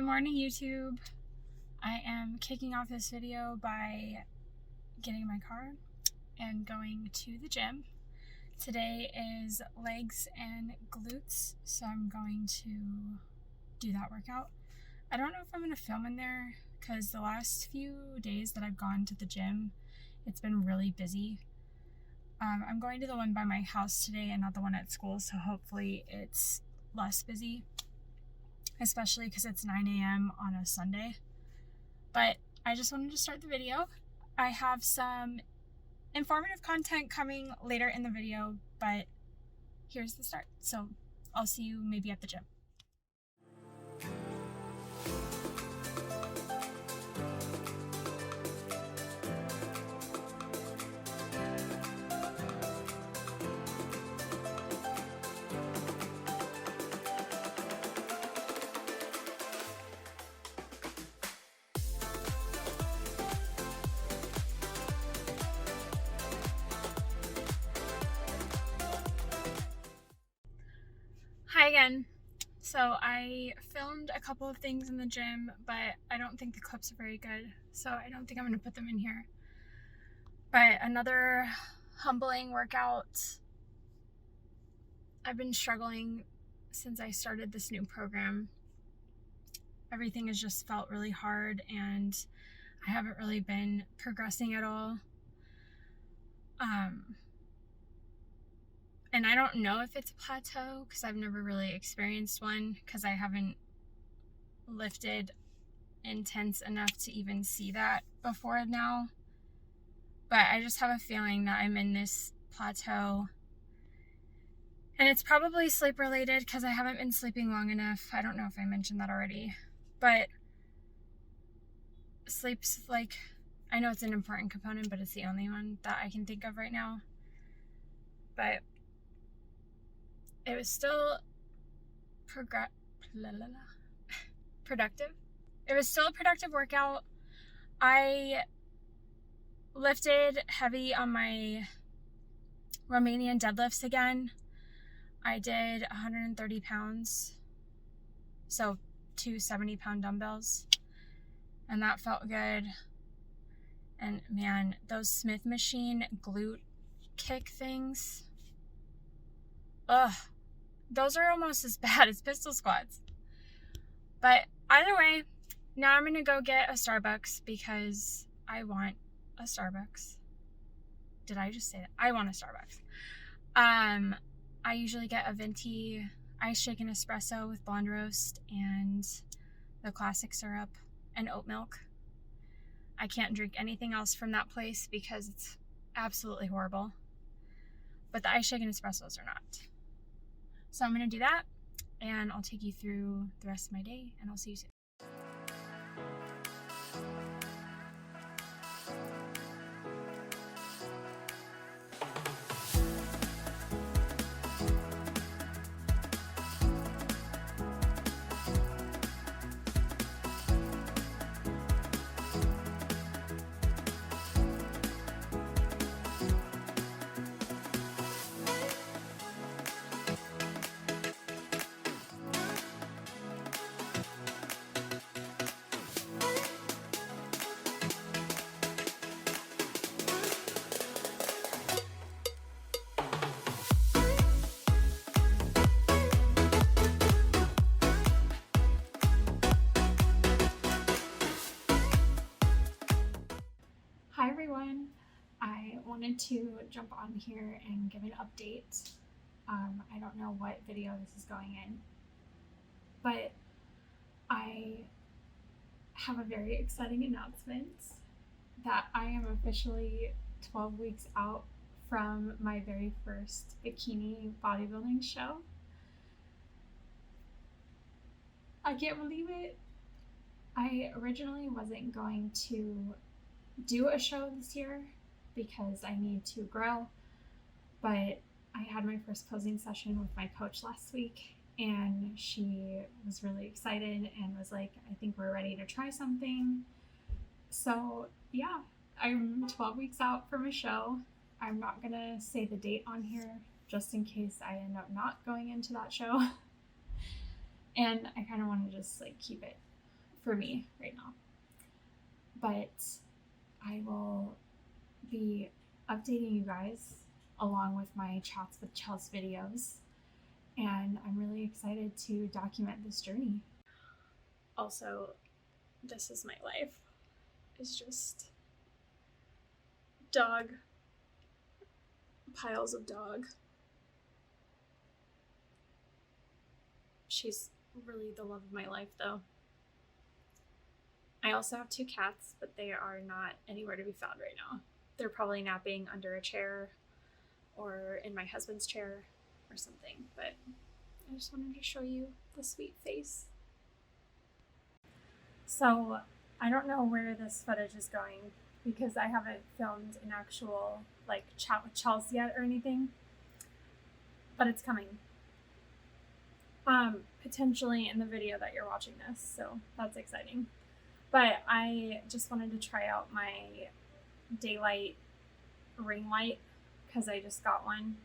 Good morning, YouTube. I am kicking off this video by getting in my car and going to the gym. Today is legs and glutes, so I'm going to do that workout. I don't know if I'm going to film in there because the last few days that I've gone to the gym, it's been really busy. I'm going to the one by my house today and not the one at school, so hopefully it's less busy, especially because it's 9 a.m. on a Sunday. But I just wanted to start the video. I have some informative content coming later in the video, but here's the start. So I'll see you maybe at the gym. Hi again. So I filmed a couple of things in the gym, but I don't think the clips are very good, so I don't think I'm going to put them in here. But another humbling workout. I've been struggling since I started this new program. Everything has just felt really hard and I haven't really been progressing at all. And I don't know if it's a plateau because I've never really experienced one because I haven't lifted intense enough to even see that before now. But I just have a feeling that I'm in this plateau. And it's probably sleep related because I haven't been sleeping long enough. I don't know if I mentioned that already. But sleep's like, I know it's an important component, but it's the only one that I can think of right now. But it was still productive. It was still a productive workout. I lifted heavy on my Romanian deadlifts again. I did 130 pounds, so 2 70-pound dumbbells, and that felt good. And man, those Smith machine glute kick things, those are almost as bad as pistol squats. But either way, now I'm gonna go get a Starbucks because I want a Starbucks. Did I just say that? I want a Starbucks. I usually get a venti ice shaken espresso with blonde roast and the classic syrup and oat milk. I can't drink anything else from that place because it's absolutely horrible. But the ice shaken espressos are not. So I'm going to do that, and I'll take you through the rest of my day, and I'll see you soon. Hi everyone, I wanted to jump on here and give an update. I don't know what video this is going in, but I have a very exciting announcement that I am officially 12 weeks out from my very first bikini bodybuilding show. I can't believe it. I originally wasn't going to do a show this year because I need to grow, but I had my first posing session with my coach last week and she was really excited and was like, I think we're ready to try something. So yeah, I'm 12 weeks out from a show. I'm not gonna say the date on here just in case I end up not going into that show. And I kind of want to just like keep it for me right now. But I will be updating you guys along with my Chats with Chels videos, and I'm really excited to document this journey. Also, this is my life. It's just dog, piles of dog. She's really the love of my life, though. I also have 2 cats, but they are not anywhere to be found right now. They're probably napping under a chair or in my husband's chair or something, but I just wanted to show you the sweet face. So I don't know where this footage is going because I haven't filmed an actual chat with Chels yet or anything, but it's coming. Potentially in the video that you're watching this, so that's exciting. But I just wanted to try out my daylight ring light because I just got one.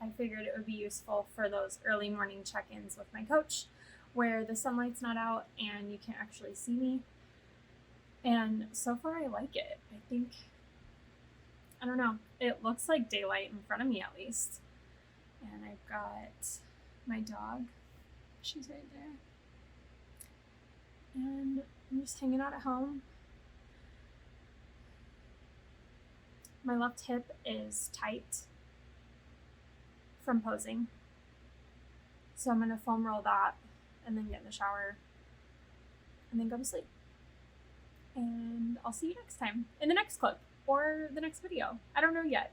I figured it would be useful for those early morning check-ins with my coach where the sunlight's not out and you can't actually see me. And so far I like it. I don't know, it looks like daylight in front of me at least. And I've got my dog. She's right there. And I'm just hanging out at home. My left hip is tight from posing. So I'm gonna foam roll that and then get in the shower and then go to sleep. And I'll see you next time in the next clip or the next video. I don't know yet.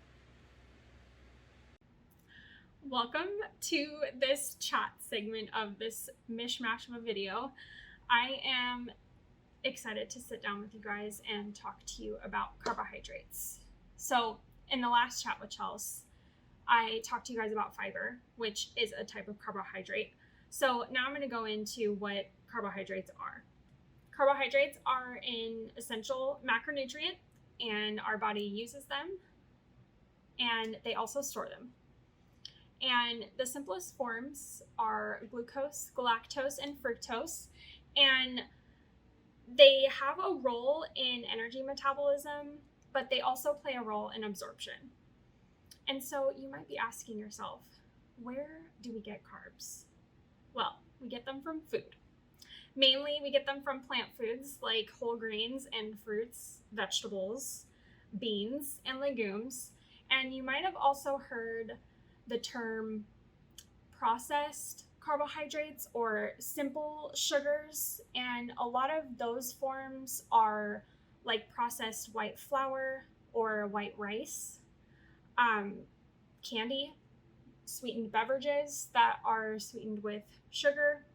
Welcome to this chat segment of this mishmash of a video. I am excited to sit down with you guys and talk to you about carbohydrates. So in the last chat with Chels, I talked to you guys about fiber, which is a type of carbohydrate. So now I'm going to go into what carbohydrates are. Carbohydrates are an essential macronutrient and our body uses them and they also store them. And the simplest forms are glucose, galactose, and fructose. And they have a role in energy metabolism, but they also play a role in absorption. And so you might be asking yourself, where do we get carbs? Well, we get them from food. Mainly, we get them from plant foods like whole grains and fruits, vegetables, beans, and legumes. And you might have also heard the term processed carbohydrates or simple sugars, and a lot of those forms are like processed white flour or white rice, candy, sweetened beverages that are sweetened with sugar.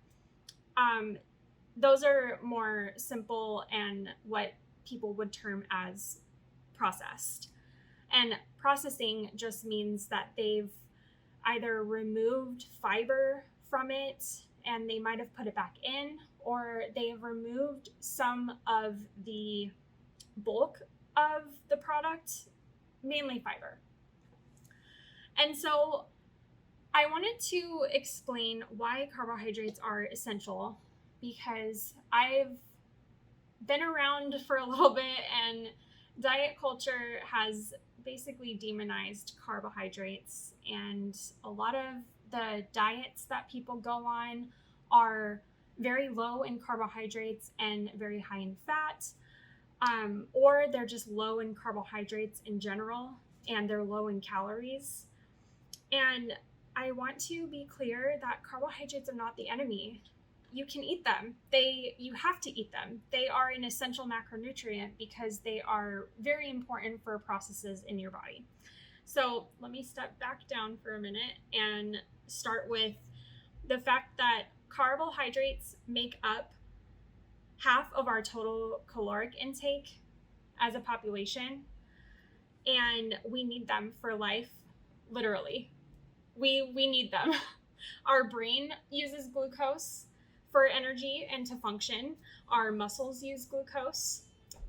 Those are more simple and what people would term as processed. And processing just means that they've either removed fiber from it and they might have put it back in, or they have removed some of the bulk of the product, mainly fiber. And so I wanted to explain why carbohydrates are essential because I've been around for a little bit and diet culture has basically demonized carbohydrates, and a lot of the diets that people go on are very low in carbohydrates and very high in fat, or they're just low in carbohydrates in general and they're low in calories. And I want to be clear that carbohydrates are not the enemy. You can eat them. You have to eat them. They are an essential macronutrient because they are very important for processes in your body. So let me step back down for a minute and start with the fact that carbohydrates make up half of our total caloric intake as a population, and we need them for life, literally. We need them. Our brain uses glucose for energy and to function. Our muscles use glucose,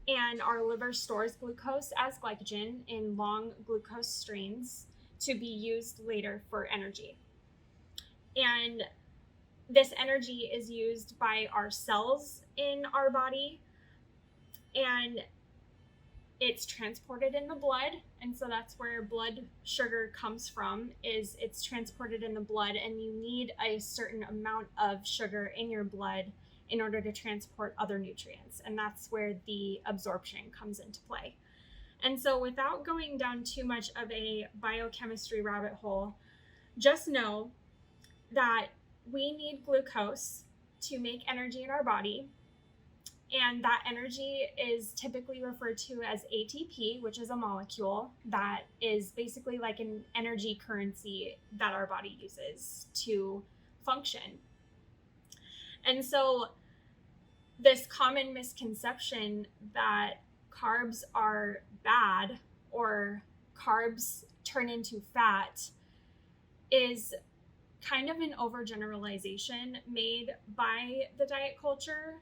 and our liver stores glucose as glycogen in long glucose strains to be used later for energy. And this energy is used by our cells in our body, and it's transported in the blood. And so that's where blood sugar comes from, is it's transported in the blood, and you need a certain amount of sugar in your blood in order to transport other nutrients. And that's where the absorption comes into play. And so without going down too much of a biochemistry rabbit hole, just know that we need glucose to make energy in our body. And that energy is typically referred to as ATP, which is a molecule that is basically like an energy currency that our body uses to function. And so this common misconception that carbs are bad or carbs turn into fat is kind of an overgeneralization made by the diet culture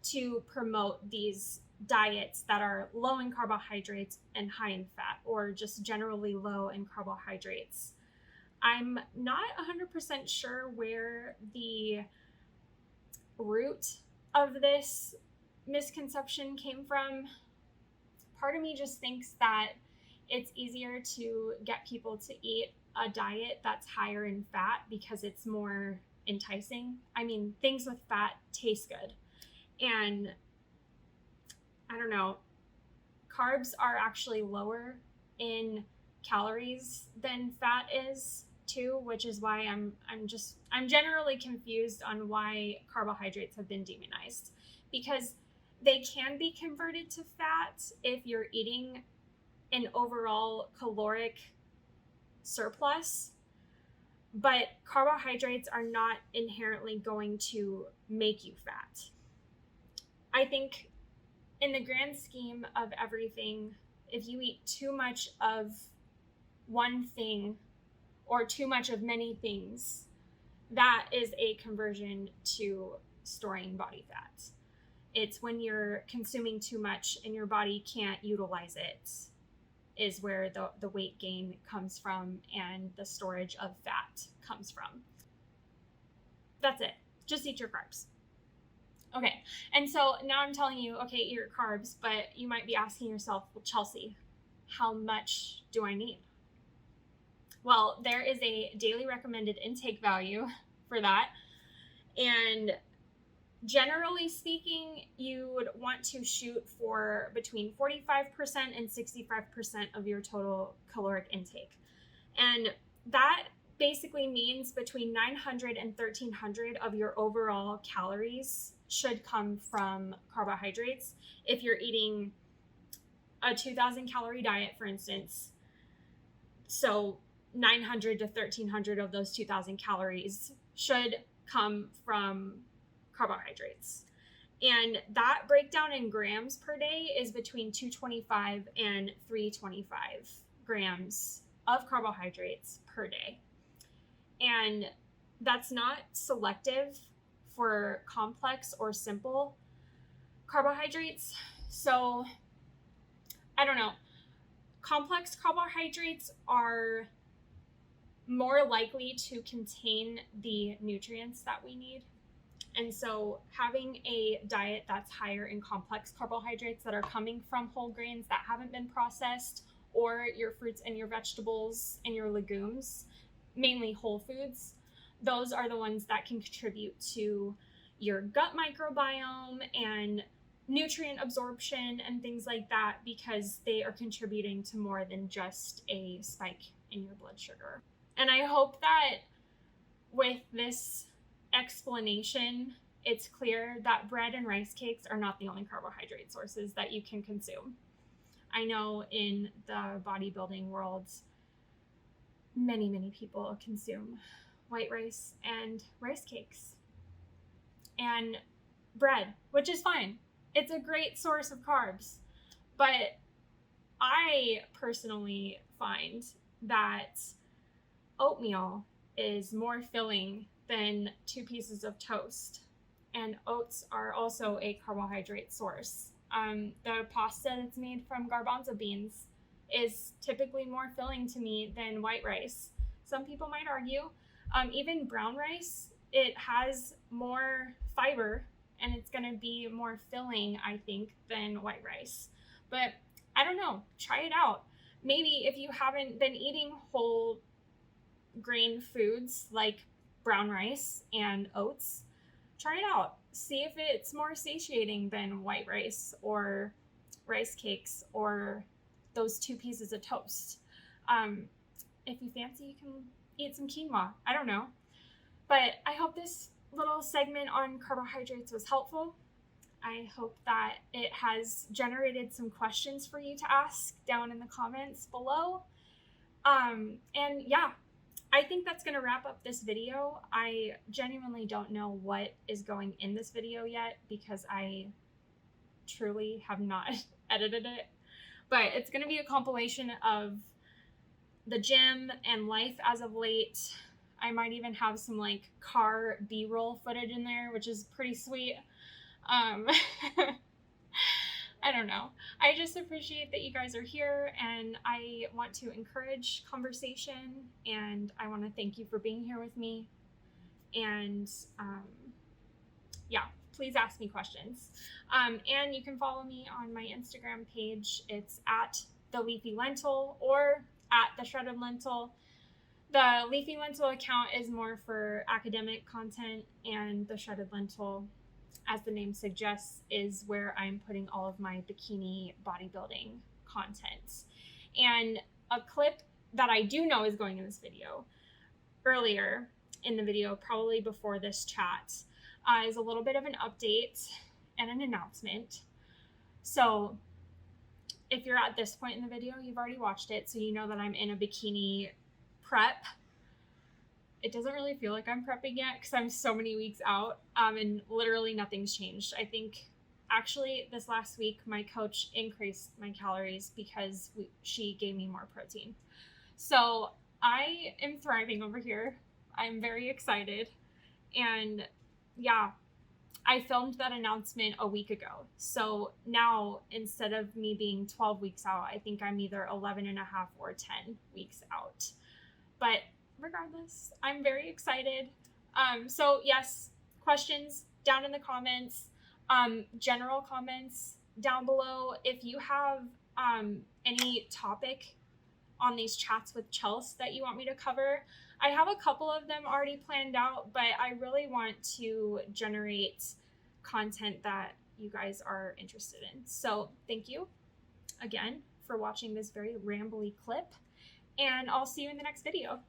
to promote these diets that are low in carbohydrates and high in fat, or just generally low in carbohydrates. I'm not 100% sure where the root of this misconception came from. Part of me just thinks that it's easier to get people to eat a diet that's higher in fat because it's more enticing. I mean, things with fat taste good. And I don't know, carbs are actually lower in calories than fat is too, which is why I'm generally confused on why carbohydrates have been demonized, because they can be converted to fat if you're eating an overall caloric surplus, but carbohydrates are not inherently going to make you fat. I think in the grand scheme of everything, if you eat too much of one thing or too much of many things, that is a conversion to storing body fat. It's when you're consuming too much and your body can't utilize it is where the weight gain comes from and the storage of fat comes from. That's it. Just eat your carbs. Okay, and so now I'm telling you, okay, eat your carbs, but you might be asking yourself, well, Chelsea, how much do I need? Well, there is a daily recommended intake value for that. And generally speaking, you would want to shoot for between 45% and 65% of your total caloric intake. And that basically means between 900 and 1300 of your overall calories should come from carbohydrates. If you're eating a 2000 calorie diet, for instance, so 900 to 1300 of those 2000 calories should come from carbohydrates. And that breakdown in grams per day is between 225 and 325 grams of carbohydrates per day. And that's not selective for complex or simple carbohydrates. So I don't know. Complex carbohydrates are more likely to contain the nutrients that we need. And so having a diet that's higher in complex carbohydrates that are coming from whole grains that haven't been processed, or your fruits and your vegetables and your legumes, mainly whole foods, those are the ones that can contribute to your gut microbiome and nutrient absorption and things like that, because they are contributing to more than just a spike in your blood sugar. And I hope that with this explanation, it's clear that bread and rice cakes are not the only carbohydrate sources that you can consume. I know in the bodybuilding world, many people consume white rice and rice cakes and bread, which is fine. It's a great source of carbs. But I personally find that oatmeal is more filling than 2 pieces of toast. And oats are also a carbohydrate source. The pasta that's made from garbanzo beans is typically more filling to me than white rice. Some people might argue. Even brown rice it has more fiber and it's going to be more filling, I think, than white rice. But I don't know. Try it out. Maybe if you haven't been eating whole grain foods like brown rice and oats, try it out. See if it's more satiating than white rice or rice cakes or those 2 pieces of toast. If you fancy, you can eat some quinoa. I don't know. But I hope this little segment on carbohydrates was helpful. I hope that it has generated some questions for you to ask down in the comments below. And yeah, I think that's going to wrap up this video. I genuinely don't know what is going in this video yet because I truly have not edited it. But it's going to be a compilation of the gym and life as of late. I might even have some like car B-roll footage in there, which is pretty sweet. I don't know. I just appreciate that you guys are here, and I want to encourage conversation, and I want to thank you for being here with me. And yeah, please ask me questions. And you can follow me on my Instagram page. It's at theleafylentil or at theshreddedlentil. The Leafy Lentil account is more for academic content, and the Shredded Lentil, as the name suggests, is where I'm putting all of my bikini bodybuilding content. And a clip that I do know is going in this video, earlier in the video, probably before this chat, is a little bit of an update and an announcement. So if you're at this point in the video, you've already watched it, so you know that I'm in a bikini prep. It doesn't really feel like I'm prepping yet because I'm so many weeks out, and literally nothing's changed. I think actually this last week my coach increased my calories because she gave me more protein. So I am thriving over here. I'm very excited. And yeah, I filmed that announcement a week ago. So now instead of me being 12 weeks out, I think I'm either 11 and a half or 10 weeks out. But regardless, I'm very excited. So yes, questions down in the comments, general comments down below. If you have any topic on these chats with Chels that you want me to cover, I have a couple of them already planned out, but I really want to generate content that you guys are interested in. So thank you again for watching this very rambly clip, and I'll see you in the next video.